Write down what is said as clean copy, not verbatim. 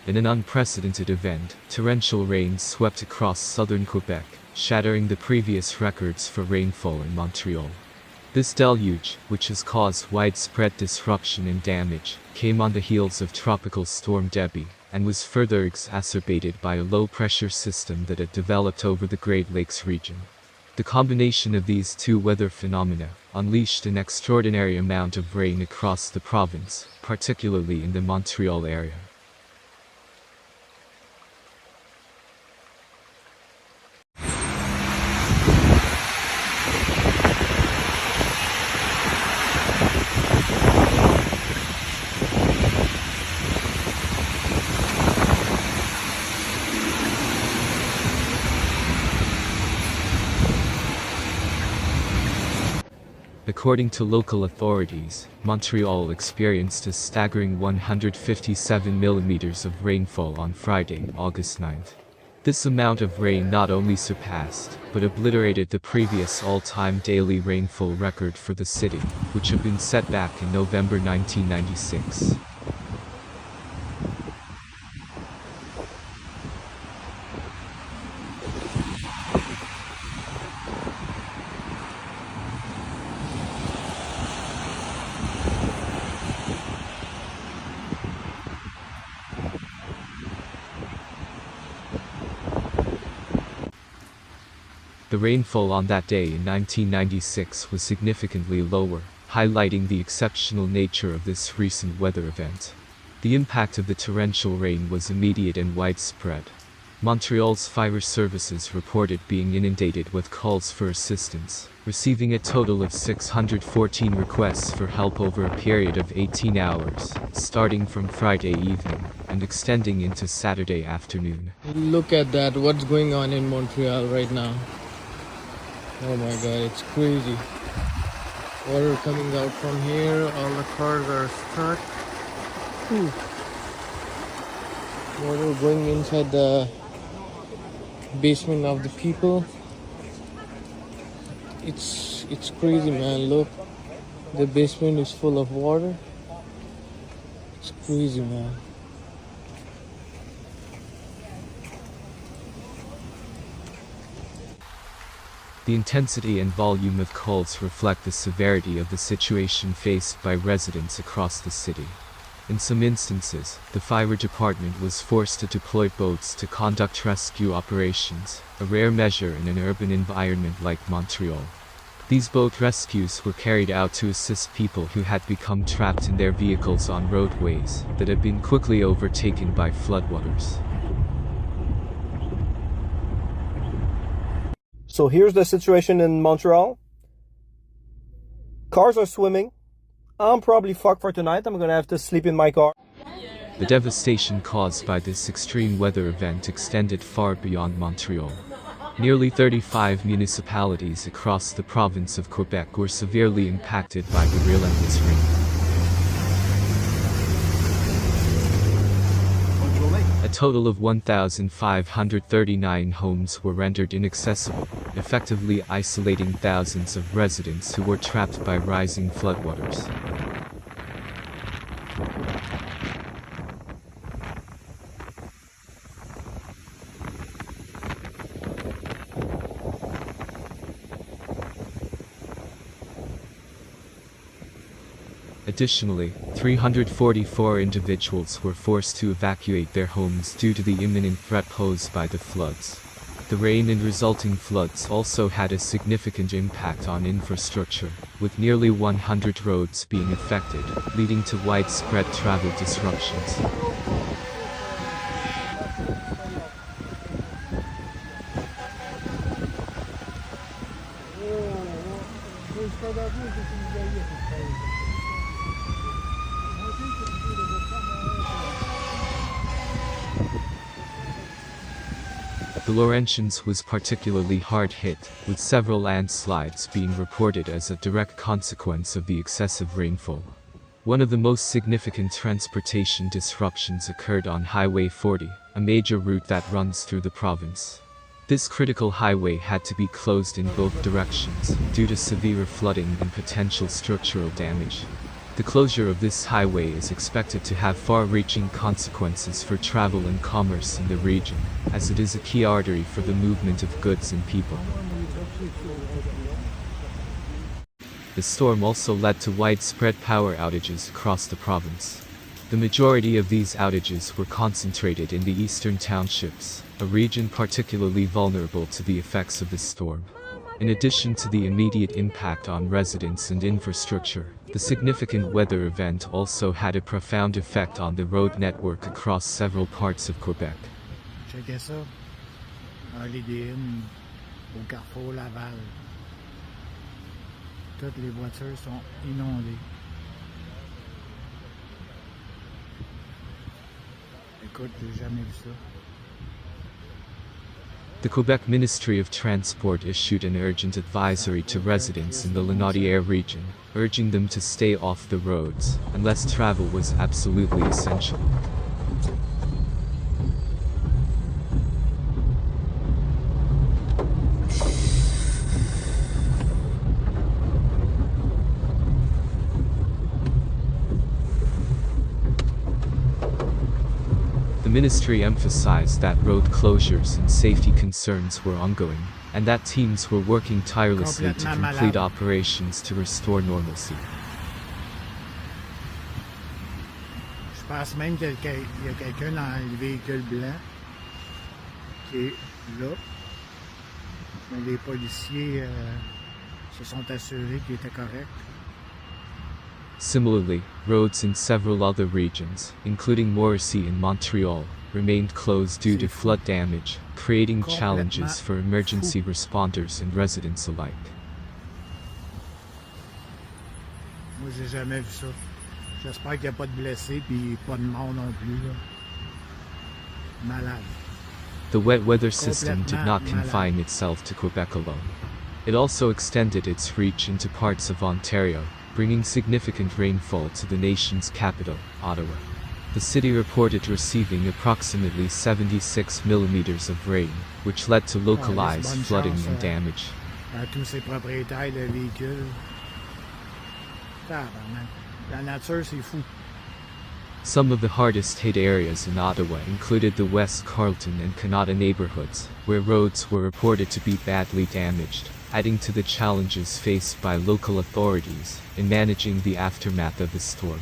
In an unprecedented event, torrential rain swept across southern Quebec, shattering the previous records for rainfall in Montreal. This deluge, which has caused widespread disruption and damage, came on the heels of Tropical Storm Debby, and was further exacerbated by a low-pressure system that had developed over the Great Lakes region. The combination of these two weather phenomena unleashed an extraordinary amount of rain across the province, particularly in the Montreal area. According to local authorities, Montreal experienced a staggering 157 millimeters of rainfall on Friday, August 9th. This amount of rain not only surpassed, but obliterated the previous all-time daily rainfall record for the city, which had been set back in November 1996. The rainfall on that day in 1996 was significantly lower, highlighting the exceptional nature of this recent weather event. The impact of the torrential rain was immediate and widespread. Montreal's fire services reported being inundated with calls for assistance, receiving a total of 614 requests for help over a period of 18 hours, starting from Friday evening and extending into Saturday afternoon. Look at that, what's going on in Montreal right now. Oh my god, it's crazy. Water coming out from here, all the cars are stuck. Water going inside the basement of the people. It's crazy, man. Look, the basement is full of water. It's crazy, man. The intensity and volume of calls reflect the severity of the situation faced by residents across the city. In some instances, the fire department was forced to deploy boats to conduct rescue operations, a rare measure in an urban environment like Montreal. These boat rescues were carried out to assist people who had become trapped in their vehicles on roadways that had been quickly overtaken by floodwaters. So here's the situation in Montreal. Cars are swimming. I'm probably fucked for tonight. I'm gonna have to sleep in my car. The devastation caused by this extreme weather event extended far beyond Montreal. Nearly 35 municipalities across the province of Quebec were severely impacted by the relentless rain. A total of 1,539 homes were rendered inaccessible, effectively isolating thousands of residents who were trapped by rising floodwaters. Additionally, 344 individuals were forced to evacuate their homes due to the imminent threat posed by the floods. The rain and resulting floods also had a significant impact on infrastructure, with nearly 100 roads being affected, leading to widespread travel disruptions. The Laurentians was particularly hard hit, with several landslides being reported as a direct consequence of the excessive rainfall. One of the most significant transportation disruptions occurred on Highway 40, a major route that runs through the province. This critical highway had to be closed in both directions due to severe flooding and potential structural damage. The closure of this highway is expected to have far-reaching consequences for travel and commerce in the region, as it is a key artery for the movement of goods and people. The storm also led to widespread power outages across the province. The majority of these outages were concentrated in the eastern townships, a region particularly vulnerable to the effects of this storm. In addition to the immediate impact on residents and infrastructure, the significant weather event also had a profound effect on the road network across several parts of Quebec. Checkez ça. L'IDM au carrefour Laval. Toutes les voitures sont inondées. Écoute, j'ai jamais vu ça. The Quebec Ministry of Transport issued an urgent advisory to residents in the Limnological region, urging them to stay off the roads, unless travel was absolutely essential. The ministry emphasized that road closures and safety concerns were ongoing, and that teams were working tirelessly to complete operations to restore normalcy. Je pense même qu'il y a quelqu'un dans le véhicule blanc qui est là. Mais les policiers se sont assurés qu'il était correct. Similarly, roads in several other regions, including Morrissey and Montreal, remained closed due to flood damage, creating challenges for emergency responders and residents alike. Moi, j'ai jamais vu ça. J'espère qu'il n'y a pas de blessés et pas de morts non plus. Là. Malade. The wet weather system did not confine itself to Quebec alone. It also extended its reach into parts of Ontario, bringing significant rainfall to the nation's capital, Ottawa. The city reported receiving approximately 76 millimeters of rain, which led to localized flooding and damage. À tous ces propriétaires de véhicules. La nature, c'est fou. Some of the hardest hit areas in Ottawa included the West Carleton and Canada neighborhoods, where roads were reported to be badly damaged, adding to the challenges faced by local authorities in managing the aftermath of the storm.